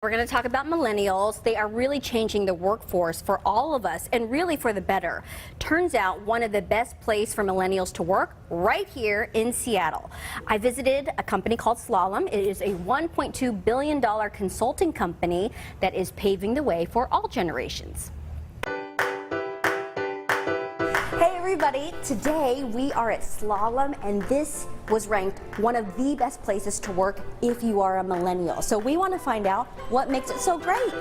We're going to talk about millennials. They are really changing the workforce for all of us and really for the better. Turns out one of the best places for millennials to work right here in Seattle. I visited a company called Slalom. It is a $1.2 billion consulting company that is paving the way for all generations. Hey everybody, today we are at Slalom and this was ranked one of the best places to work if you are a millennial. So we want to find out what makes it so great.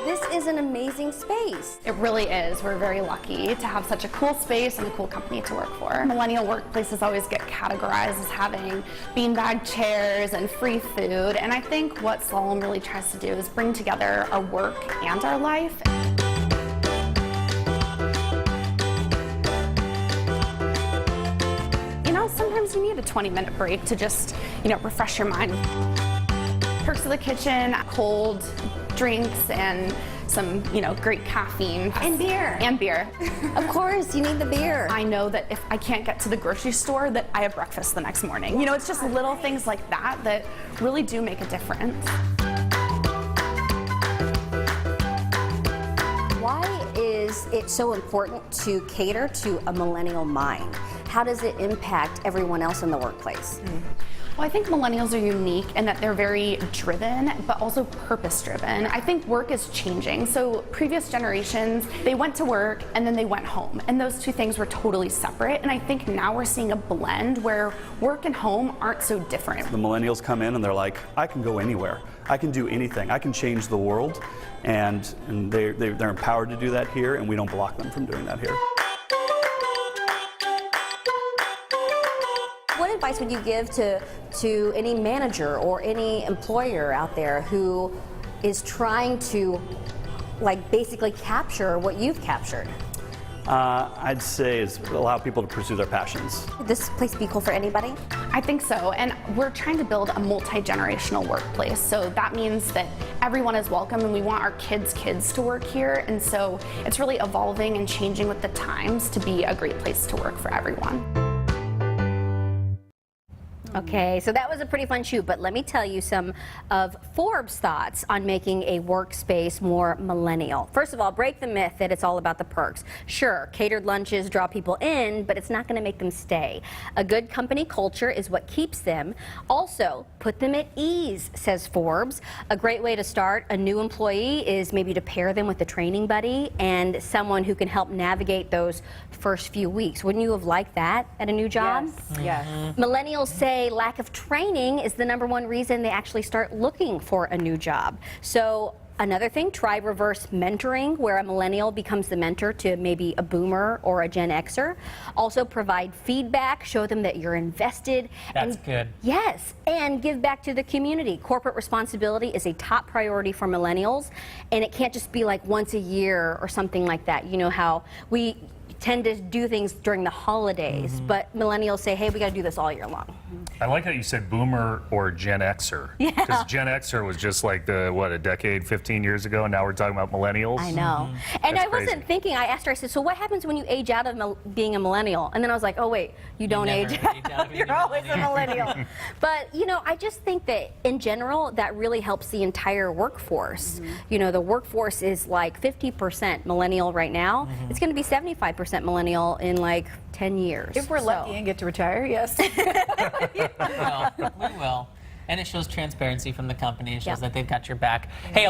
This is an amazing space. It really is. We're very lucky to have such a cool space and a cool company to work for. Millennial workplaces always get categorized as having beanbag chairs and free food, and I think what Slalom really tries to do is bring together our work and our life. Sometimes you need a 20-minute break to just, refresh your mind. Perks of the kitchen, cold drinks, and some, great caffeine. And beer. And beer. Of course, you need the beer. I know that if I can't get to the grocery store, that I have breakfast the next morning. It's just little things like that that really do make a difference. Why is it so important to cater to a millennial mind? How does it impact everyone else in the workplace? Well, I think millennials are unique in that they're very driven, but also purpose-driven. I think work is changing. So previous generations, they went to work and then they went home. And those two things were totally separate. And I think now we're seeing a blend where work and home aren't so different. The millennials come in and they're like, I can go anywhere. I can do anything. I can change the world. And they're empowered to do that here, and we don't block them from doing that here. What advice would you give to any manager or any employer out there who is trying to basically capture what you've captured? I'd say is allow people to pursue their passions. Would this place be cool for anybody? I think so, and we're trying to build a multi-generational workplace. So that means that everyone is welcome, and we want our kids' to work here. And so it's really evolving and changing with the times to be a great place to work for everyone. Okay, so that was a pretty fun shoot, but let me tell you some of Forbes' thoughts on making a workspace more millennial. First of all, break the myth that it's all about the perks. Sure, catered lunches draw people in, but it's not going to make them stay. A good company culture is what keeps them. Also, put them at ease, says Forbes. A great way to start a new employee is maybe to pair them with a training buddy and someone who can help navigate those first few weeks. Wouldn't you have liked that at a new job? Yes. Millennials say lack of training is the #1 reason they actually start looking for a new job. So another thing, try reverse mentoring, where a millennial becomes the mentor to maybe a boomer or a Gen Xer. Also provide feedback, show them that you're invested. That's good. Yes, and give back to the community. Corporate responsibility is a top priority for millennials, and it can't just be like once a year or something like that. You know how we tend to do things during the holidays, but millennials say, hey, we got to do this all year long. I like how you said boomer or Gen Xer. Yeah. Because Gen Xer was just like a decade, 15 years ago, and now we're talking about millennials. I know. And That's I wasn't crazy. thinking, I asked her, I said, so what happens when you age out of being a millennial? And then I was like, oh wait, you don't never age age out of being You're a always a millennial. But, I just think that in general, that really helps the entire workforce. The workforce is like 50% millennial right now. It's going to be 75% millennial in like 10 years. If we're lucky and get to retire, yes. We will. And it shows transparency from the company. It shows that they've got your back. Hey.